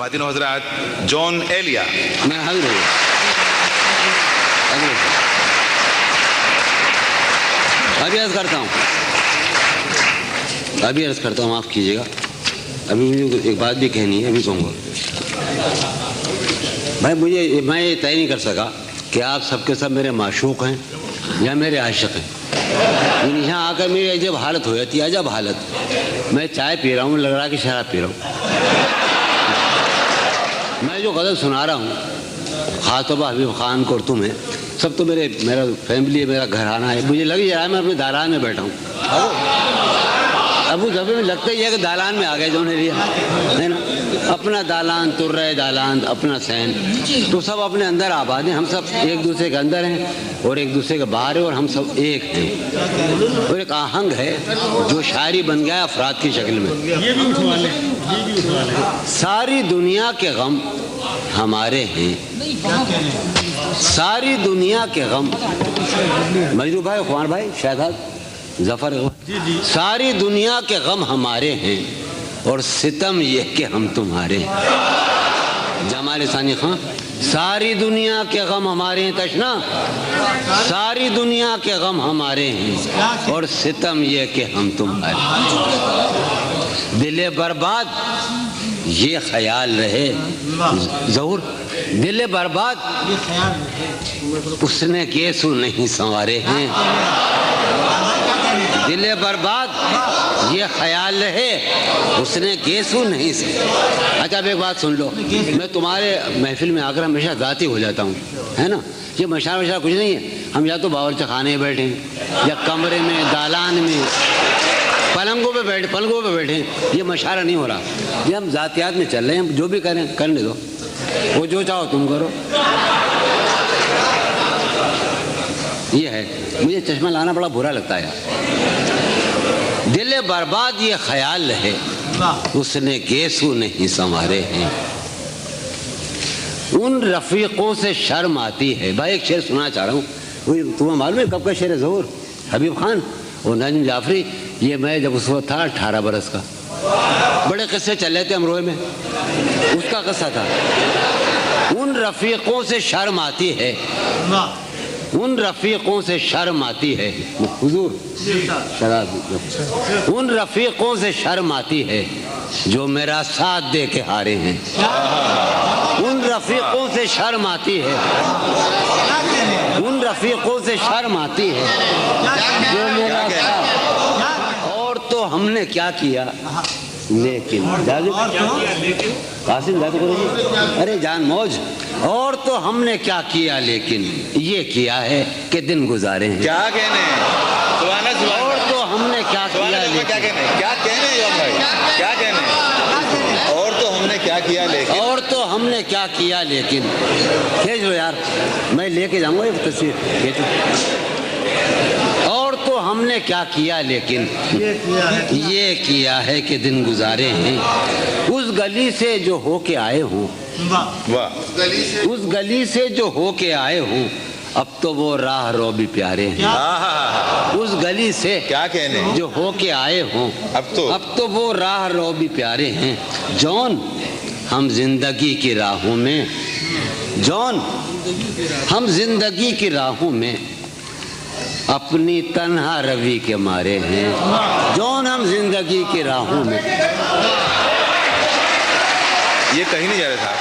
ख़वातीन और हज़रात, जॉन एलिया। मैं हाजिर हूँ। अभी अर्ज़ करता हूँ, माफ़ कीजिएगा। अभी मुझे एक बात भी कहनी है, अभी कहूँगा। भाई मैं ये तय नहीं कर सका कि आप सबके सब मेरे माशूक हैं या मेरे आशिक हैं। लेकिन यहाँ आकर मेरी अजब हालत हो जाती है, अजब हालत। मैं चाय पी रहा हूँ, लग रहा है कि शराब पी रहा हूँ। मैं जो गज़ल सुना रहा हूँ, खातबा हबीब खान को और तुम्हें, सब तो मेरा फैमिली है, मेरा घराना है। मुझे लग रहा है मैं अपने दालान में बैठा हूँ। अबू धाबी में लगता ही है कि दालान में आ गए जो ने लिया है ना। अपना दालान, तुर्रे दालान, अपना सैन, तो सब अपने अंदर आबाद हैं। हम सब एक दूसरे के अंदर हैं और एक दूसरे के बाहर है, और हम सब एक हैं। और एक आहंग है जो शायरी बन गया अफराद की शक्ल में। ये भी उठवा लें। सारी दुनिया के गम हमारे हैं, सारी दुनिया के गम। मजरू भाई, खुमान भाई, शहजाद जफर, सारी दुनिया के गम हमारे हैं और सितम ये कि हम तुम्हारे हैं। जमाल सानी खां, सारी दुनिया के गम हमारे हैं। तशना, सारी दुनिया के गम हमारे हैं और सितम ये कि हम तुम्हारे। दिले बर्बाद ये ख्याल रहे, ज़हूर दिले बर्बाद उसने केसू नहीं संवारे हैं। दिले बर्बाद ये ख्याल रहे, उसने केसू नहीं से। अच्छा अब एक बात सुन लो, मैं तुम्हारे महफिल में आकर हमेशा ज़ाती हो जाता हूँ, है ना। ये मशारा कुछ नहीं है। हम या तो बावर्ची खाने में बैठे हैं, या कमरे में, दालान में, पलंगों पे बैठे। ये मशारा नहीं हो रहा। ये हम ज़ातियात में चल रहे हैं। जो भी करें करने दो, वो जो चाहो तुम करो। ये है, मुझे चश्मा लाना बड़ा बुरा लगता है यार। दिले बर्बाद ये ख्याल रहे, उसने गेसू नहीं संवारे हैं। उन रफीकों से शर्म आती है। भाई एक शेर सुना चाह रहा हूँ, तुम्हें मालूम है कब का शेर है? ज़हूर हबीब खान और नजम जाफरी। ये मैं जब उस वक्त था 18 बरस का, बड़े किस्से चल रहे थे अमरोहे में, उसका किस्सा था। उन रफीकों से शर्म आती है, उन रफीकों से शर्म आती है हुजूर, उन रफीकों से शर्म आती है जो मेरा साथ दे के हारे हैं। उन रफीकों से शर्म आती है, उन रफीकों से शर्म आती है जो मेरा साथ। और तो हमने क्या किया लेकिन, कासिम जाते करो, अरे जान मौज। और तो हमने क्या किया लेकिन ये किया है कि दिन गुजारे हैं। क्या कहने हैं? और तो हमने क्या किया लेकिन, क्या कहने भाई, क्या कहने? और तो हमने क्या किया लेकिन, और तो हमने क्या किया लेकिन। खींच लो यार, मैं लेके जाऊंगा ये तस्वीर, खींचो। और तो हमने क्या किया लेकिन ये किया है कि दिन गुजारे हैं। उस गली से जो होके आए हूँ, उस गली से जो होके आए हूँ, अब तो वो राह रो भी प्यारे हैं। उस गली से क्या कहने जो होके आए हों, अब तो वो राह रो भी प्यारे हैं। जौन हम जिंदगी की राहों में, जौन हम जिंदगी की राहों में अपनी तन्हा रवि के मारे हैं। जौन हम जिंदगी की राहों में, ये कहीं नहीं जा रहा था।